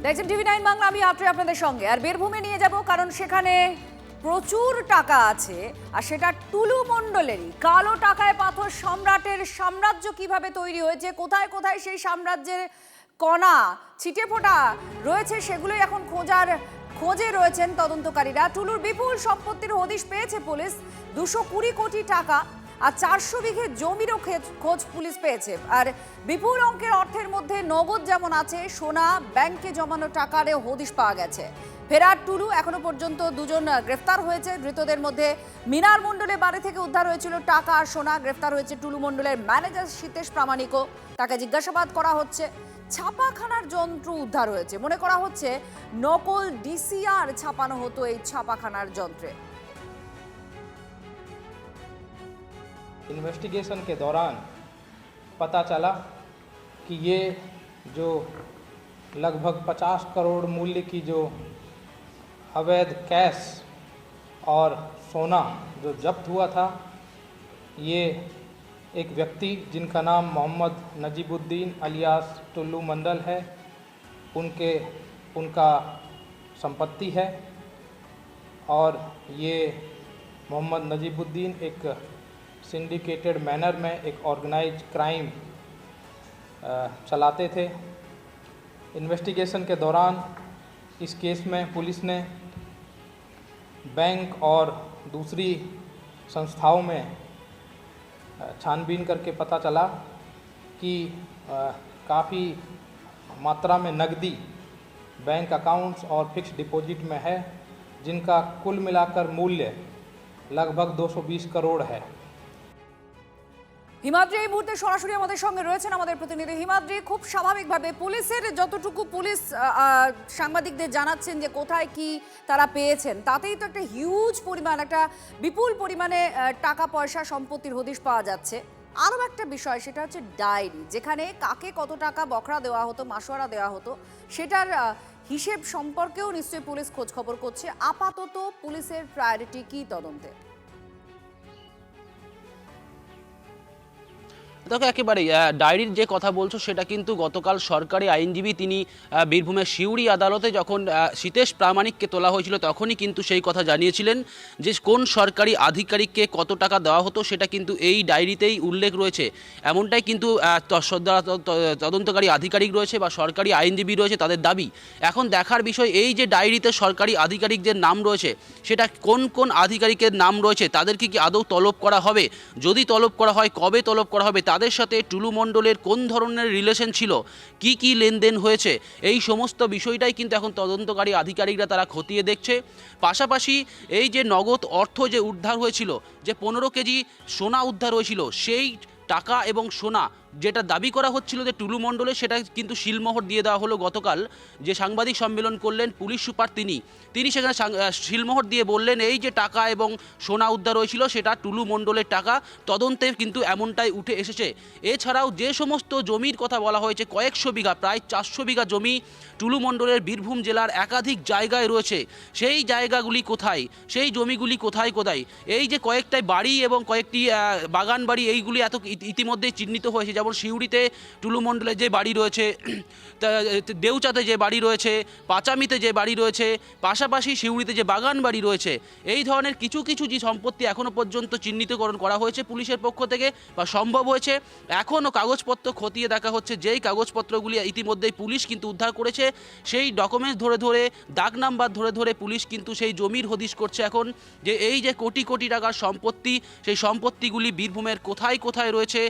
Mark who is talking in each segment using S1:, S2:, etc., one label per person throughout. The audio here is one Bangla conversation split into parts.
S1: দেখছেন টিভি9 বাংলা, আমি আত্রে আপনাদের সঙ্গে। আর বীরভূমে নিয়ে যাব কারণ সেখানে প্রচুর টাকা আছে, আর সেটা টুলু মণ্ডলেরই। কালো টাকায় পাথর সম্রাটের সাম্রাজ্য কিভাবে তৈরি হয়েছে, কোথায় কোথায় সেই সাম্রাজ্যের কণা ছিটে ফোটা রয়েছে, সেগুলোই এখন খোঁজে রয়েছেন তদন্তকারীরা। টুলুর বিপুল সম্পত্তির হদিশ পেয়েছে পুলিশ। 220 কোটি টাকা আর 400 বিঘে জমিরও খোঁজ পুলিশ পেয়েছে। আর বিপুল অঙ্কের অর্থের মধ্যে নগদ যেমন আছে, সোনা, ব্যাংকে জমানো টাকারও হদিশ পাওয়া গেছে। ফেরার টুলু, এখনো পর্যন্ত দুজন গ্রেফতার হয়েছে। ধৃতদের মধ্যে মিনার মণ্ডলের বাড়ি থেকে উদ্ধার হয়েছিল টাকা আর সোনা। গ্রেফতার হয়েছে টুলু মণ্ডলের ম্যানেজার সীতেশ প্রামাণিকও। তাকে জিজ্ঞাসাবাদ করা হচ্ছে। ছাপাখানার যন্ত্র উদ্ধার হয়েছে, মনে করা হচ্ছে নকল ডিসিআর ছাপানো হতো এই ছাপাখানার যন্ত্রে।
S2: इन्वेस्टिगेशन के दौरान पता चला कि ये जो लगभग 50 करोड़ मूल्य की जो अवैध कैश और सोना जो जब्त हुआ था, ये एक व्यक्ति जिनका नाम मोहम्मद नजीबुद्दीन अलियास टुल्लू मंडल है, उनका संपत्ति है। और ये मोहम्मद नजीबुद्दीन एक सिंडिकेटेड मैनर में एक ऑर्गेनाइज क्राइम चलाते थे। इन्वेस्टिगेशन के दौरान इस केस में पुलिस ने बैंक और दूसरी संस्थाओं में छानबीन करके पता चला कि काफ़ी मात्रा में नकदी बैंक अकाउंट्स और फिक्स डिपॉजिट में है, जिनका कुल मिलाकर मूल्य लगभग 220 करोड़ है।
S1: হিমাদ্রি এই মুহূর্তে সরাসরি আমাদের সঙ্গে রয়েছেন, আমাদের প্রতিনিধি হিমাদ্রি। খুব স্বাভাবিকভাবে পুলিশের যতটুকু পুলিশ সাংবাদিকদের জানাচ্ছেন যে কোথায় কি তারা পেয়েছেন, তাতেই তো একটা হিউজ পরিমাণ, একটা বিপুল পরিমাণে টাকা পয়সা সম্পত্তির হদিশ পাওয়া যাচ্ছে। আরও একটা বিষয়, সেটা হচ্ছে ডায়েরি, যেখানে কাকে কত টাকা বখরা দেওয়া হতো, মাসোয়ারা দেওয়া হতো, সেটার হিসেব সম্পর্কেও নিশ্চয়ই পুলিশ খোঁজ খবর করছে। আপাতত পুলিশের প্রায়োরিটি কি তদন্তে?
S3: দেখো, একেবারে ডায়েরির যে কথা বলছো সেটা কিন্তু গতকাল সরকারি আইনজীবী তিনি বীরভূমের সিউড়ি আদালতে যখন সীতেশ প্রামাণিককে তোলা হয়েছিল তখনই কিন্তু সেই কথা জানিয়েছিলেন যে কোন সরকারি আধিকারিককে কত টাকা দেওয়া হতো সেটা কিন্তু এই ডায়েরিতেই উল্লেখ রয়েছে। এমনটাই কিন্তু তদন্তকারী আধিকারিক রয়েছে বা সরকারি আইনজীবী রয়েছে তাদের দাবি। এখন দেখার বিষয়, এই যে ডায়েরিতে সরকারি আধিকারিকদের নাম রয়েছে সেটা কোন কোন আধিকারিকের নাম রয়েছে, তাদেরকে কি আদৌ তলব করা হবে, যদি তলব করা হয় কবে তলব করা হবে, তাদের সাথে টুলু মণ্ডলের কোন ধরনের রিলেশন ছিল, কি কি লেনদেন হয়েছে, এই সমস্ত বিষয়টাই কিন্তু এখন তদন্তকারী আধিকারিকরা তারা খতিয়ে দেখছে। পাশাপাশি এই যে নগদ অর্থ যে উদ্ধার হয়েছিল, যে 15 কেজি সোনা উদ্ধার হয়েছিল, সেই টাকা এবং সোনা যেটা দাবি করা হচ্ছিল যে টুলু মণ্ডলে, সেটা কিন্তু শিলমোহর দিয়ে দেওয়া হলো। গতকাল যে সাংবাদিক সম্মেলন করলেন পুলিশ সুপার, তিনি সেখানে শিলমোহর দিয়ে বললেন এই যে টাকা এবং সোনা উদ্ধার হয়েছিল সেটা টুলু মণ্ডলের টাকা। তদন্তে কিন্তু এমনটাই উঠে এসেছে। এছাড়াও যে সমস্ত জমির কথা বলা হয়েছে, কয়েকশো বিঘা, প্রায় 400 বিঘা জমি টুলু মণ্ডলের বীরভূম জেলার একাধিক জায়গায় রয়েছে। সেই জায়গাগুলি কোথায়, সেই জমিগুলি কোথায় কোথায়, এই যে কয়েকটাই বাড়ি এবং কয়েকটি বাগান বাড়ি, এইগুলি ইতিমধ্যেই চিহ্নিত হয়েছে। যেমন সিউড়িতে টুলু মণ্ডলের যে বাড়ি রয়েছে, দেউচাতে যে বাড়ি রয়েছে, পাচামিতে যে বাড়ি রয়েছে, পাশাপাশি সিউড়িতে যে বাগান বাড়ি রয়েছে, এই ধরনের কিছু কিছু যে সম্পত্তি এখনও পর্যন্ত চিহ্নিতকরণ করা হয়েছে পুলিশের পক্ষ থেকে বা সম্ভব হয়েছে। এখনও কাগজপত্র খতিয়ে দেখা হচ্ছে, যেই কাগজপত্রগুলি ইতিমধ্যেই পুলিশ কিন্তু উদ্ধার করেছে, সেই ডকুমেন্টস ধরে ধরে, দাগ নাম্বার ধরে ধরে পুলিশ কিন্তু সেই জমির হদিশ করছে এখন, যে এই যে কোটি কোটি টাকার সম্পত্তি, সেই সম্পত্তিগুলি বীরভূমের কোথায় কোথায় রয়েছে।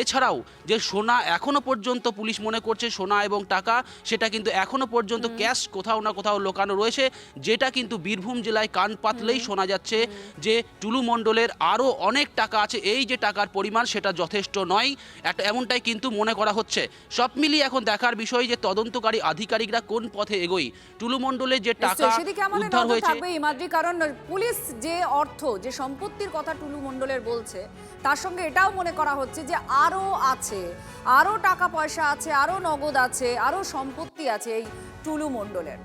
S3: এছাড়াও যে সোনা, এখনও পর্যন্ত পুলিশ মনে করছে সোনা এবং টাকা সেটা কিন্তু এখনও পর্যন্ত ক্যাশ কোথাও না কোথাও লোকানো রয়েছে, যেটা কিন্তু বীরভূম জেলায় কান পাতলেই শোনা যাচ্ছে যে টুলু মণ্ডলের আরও অনেক টাকা আছে। এই যে টাকার পরিমাণ সেটা যথেষ্ট নয়, এমনটাই কিন্তু মনে করা হচ্ছে। সব মিলিয়ে এখন দেখার বিষয় যে তদন্তকারী আধিকারিকরা কোন পথে এগোয়। টুলু মণ্ডলের যে টাকা উদ্ধার হয়েছে,
S1: কারণ পুলিশ যে অর্থ, যে সম্পত্তির কথা টুলু মণ্ডলের বলছে, তার সঙ্গে এটাও মনে করা হচ্ছে যে আরও আছে, আরও টাকা পয়সা আছে, আরও নগদ আছে, আরও সম্পত্তি আছে এই টুলু মণ্ডলের।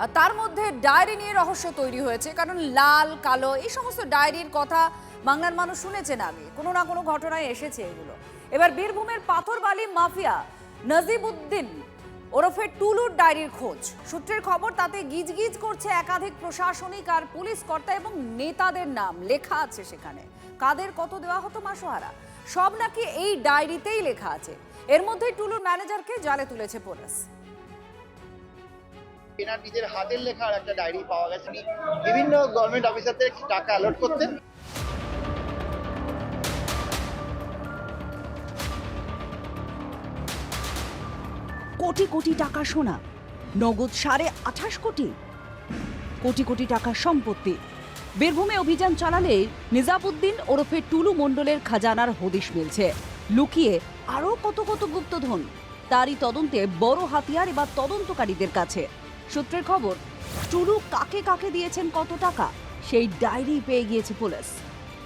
S1: আর তার মধ্যে ডায়েরি নিয়ে রহস্য তৈরি হয়েছে, কারণ লাল কালো এই সমস্ত ডায়েরির কথা বাংলার মানুষ শুনেছেন আগে, কোনো না কোনো ঘটনায় এসেছে এগুলো। এবার বীরভূমের পাথরবালি মাফিয়া নাজিবউদ্দিন ওরফে টুলুর ডায়েরির খোঁজ। সূত্রের খবর, তাতে গিজগিজ করছে একাধিক প্রশাসনিক আর পুলিশ কর্তা এবং নেতাদের নাম লেখা আছে সেখানে। কাদের কত দেওয়া হতো মাসোহারা সব নাকি এই ডায়েরিতেই লেখা আছে। এর মধ্যেই টুলুর ম্যানেজারকে জালে তুলেছে পুলিশ।
S4: এনার নিজের হাতের লেখার একটা ডায়েরি পাওয়া গেছে। বিভিন্ন গভর্নমেন্ট অফিসারদের টাকা অ্যালট করতেন।
S1: কোটি কোটি টাকা সোনা, নগদ 28.5 কোটি, কোটি কোটি টাকার সম্পত্তি। বীরভূমে অভিযান চালালে নিজামউদ্দিন ওরফে টুলু মণ্ডলের খাজানার হদিশ মিলছে। লুকিয়ে আরও কত কত গুপ্তধন, তারই তদন্তে বড় হাতিয়ার এবার তদন্তকারীদের কাছে। সূত্রের খবর, টুলু কাকে কাকে দিয়েছেন কত টাকা সেই ডায়েরি পেয়ে গিয়েছে পুলিশ।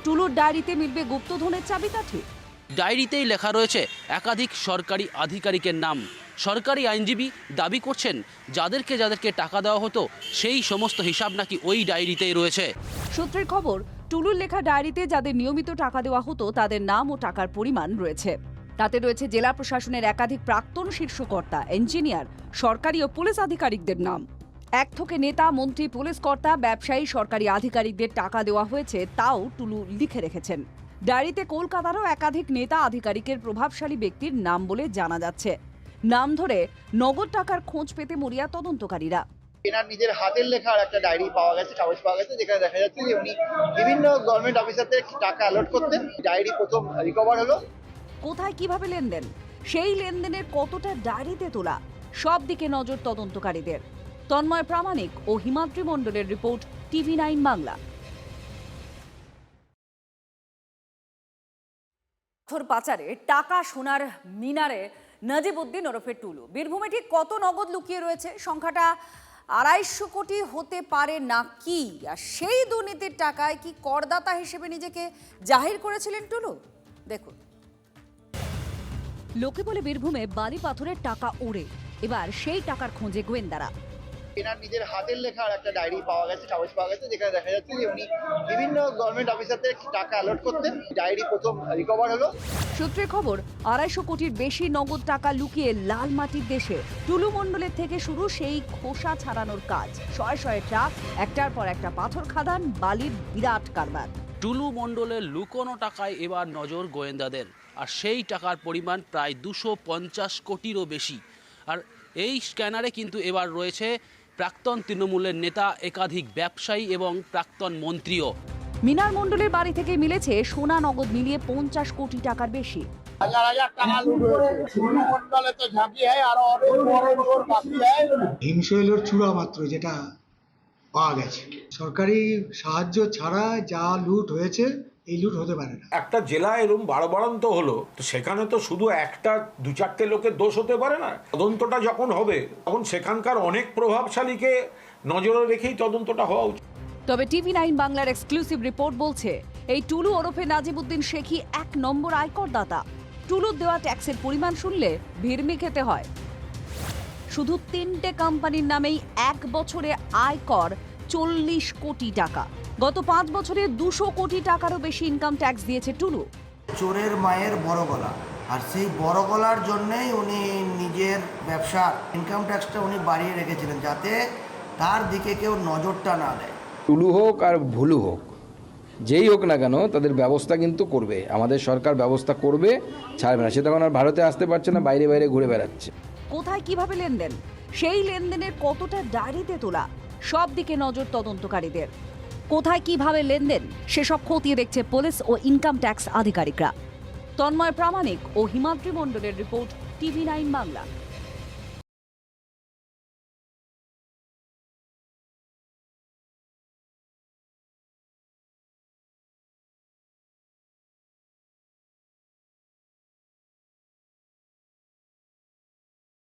S1: টুলুর ডায়েরিতে মিলবে গুপ্তধনের চাবিকাঠি।
S3: ডায়েরিতেই লেখা রয়েছে একাধিক সরকারি আধিকারিকের নাম। সরকারি আইনজীবী দাবি করছেন যাদেরকে যাদেরকে টাকা দেওয়া হতো সেই সমস্ত হিসাব নাকি ওই ডায়েরিতেই রয়েছে।
S1: সূত্রের খবর, টুলুর লেখা ডায়েরিতে যাদের নিয়মিত টাকা দেওয়া হতো তাদের নাম ও টাকার পরিমাণ রয়েছে। তাতে রয়েছে জেলা প্রশাসনের একাধিক প্রাক্তন শীর্ষকর্তা, ইঞ্জিনিয়ার, সরকারি ও পুলিশ আধিকারিকদের নাম। এক থোকে নেতা, মন্ত্রী, পুলিশ কর্তা, ব্যবসায়ী, সরকারি আধিকারিকদের টাকা দেওয়া হয়েছে তাও টুলু লিখে রেখেছেন। ডায়েরিতে কলকাতারও একাধিক নেতা আধিকারিকের প্রভাবশালী ব্যক্তির নাম বলে জানা যাচ্ছে। নাম ধরে নগদ টাকার খোঁজ পেতে মরিয়া তদন্তকারীরা।
S4: এনার নিজের হাতের লেখার একটা ডায়েরি পাওয়া গেছে, কাগজ পাওয়া গেছে, যেখানে দেখা যাচ্ছে যে উনি বিভিন্ন গভর্নমেন্ট অফিসারদের টাকা অ্যালট করতেন। ডায়েরি প্রথম রিকভার হলো।
S1: কোথায় কিভাবে লেনদেন, সেই লেনদেনের কতটা ডায়েরিতে তোলা, সব দিকে নজর তদন্তকারীদের। তন্ময় প্রামাণিক ও হিমাদ্রি মণ্ডলের রিপোর্ট, TV9 বাংলা। পাচারে টাকা সোনার মিনারে নাজিবউদ্দিন ওরফে টুলু। বীরভূমে ঠিক কত নগদ লুকিয়ে রয়েছে, সংখ্যাটা 250 কোটি হতে পারে নাকি? আর সেই দুর্নীতির টাকায় কি করদাতা হিসেবে নিজেকে জাহির করেছিলেন টুলু? দেখুন। লোকে বলে বীরভূমে বালি পাথরের টাকা ওড়ে, এবার সেই টাকার খোঁজে গোয়েন্দারা।
S4: এনার নিজের হাতের লেখার একটা ডায়েরি পাওয়া গেছে, কাগজ পাওয়া গেছে, যেখানে দেখা যাচ্ছে যে উনি বিভিন্ন গভর্নমেন্ট অফিসারদের টাকা অ্যালট করতেন। ডায়েরি প্রথম রিকভার হলো।
S1: সূত্রের খবর, 250 কোটির বেশি নগদ টাকা লুকিয়ে লাল মাটির দেশে টুলু মণ্ডলের থেকে শুরু সেই খোসা ছাড়ানোর কাজ। শয়ে শয়ে ট্রাক, একটার পর একটা পাথর খাদান, বালির বিরাট কারবার।
S3: টুলু মণ্ডলের লুকোনো টাকায় এবার নজর গোয়েন্দাদের, আর সেই টাকার পরিমাণ প্রায় 250 কোটিরও বেশি। আর এই স্ক্যানারে কিন্তু এবার রয়েছে প্রাক্তন তৃণমূলের নেতা, একাধিক ব্যবসায়ী এবং প্রাক্তন মন্ত্রীও।
S1: মিনার মণ্ডলের বাড়ি থেকে মিলেছে সোনা নগদ মিলিয়ে 50 কোটি টাকার বেশি।
S5: হাজার হাজার টাকা লুট হয়েছে। মন্ডলে তো ঝাঁকি হয়, আরো অনেক বড় বড় বাকি হয়।
S6: হিমশৈলের চূড়া মাত্র যেটা পাওয়া গেছে। সরকারি সাহায্য ছাড়া যা লুট হয়েছে, এই লুট হতে পারে না।
S7: একটা জেলা এরকম বাড়বাড়ন্ত হলো, তো সেখানে তো শুধু একটা 2-4টে লোকের দোষ হতে পারে না। তদন্তটা যখন হবে তখন সেখানকার অনেক প্রভাবশালীকে নজরে রেখেই তদন্তটা হওয়া উচিত।
S1: তবে TV9 বাংলার এক্সক্লুসিভ রিপোর্ট বলছে, এই টুলু ওরফে নাজিবউদ্দিন শেখই 1 নম্বর আয়করদাতা। টুলুর দেওয়া ট্যাক্সের পরিমাণ শুনলে ভিড়মি খেতে হয়। শুধু 3টে কোম্পানির নামেই 1 বছরে আয়কর 40 কোটি টাকা। গত 5 বছরে 200 কোটি টাকারও বেশি ইনকাম ট্যাক্স দিয়েছে টুলু।
S5: চোরের মায়ের বড় গলা, আর সেই বড় গলার জন্যই উনি নিজের ব্যবসার ইনকাম ট্যাক্সটা উনি বাড়িয়ে রেখেছিলেন, যাতে তার দিকে কেউ নজরটা না দেয়।
S8: টুলু হোক আর ভুলু হোক, যেই হোক না কেন, তাদের ব্যবস্থা কিন্তু করবে। আমাদের সরকার ব্যবস্থা করবে, ছাড়বে না। সে তখন আর ভারতে আসতে পারছে না, বাইরে বাইরে ঘুরে বেড়াচ্ছে।
S1: কোথায় কিভাবে লেনদেন, সেই লেনদেনের কতটা ডায়েরিতে তোলা, সব দিকে নজর তদন্তকারীদের। কোথায় কিভাবে লেনদেন সেসব খতিয়ে দেখছে পুলিশ ও ইনকাম ট্যাক্স আধিকারিকরা। তন্ময় প্রামাণিক ও হিমাদ্রি মণ্ডলের রিপোর্ট, TV9 বাংলা।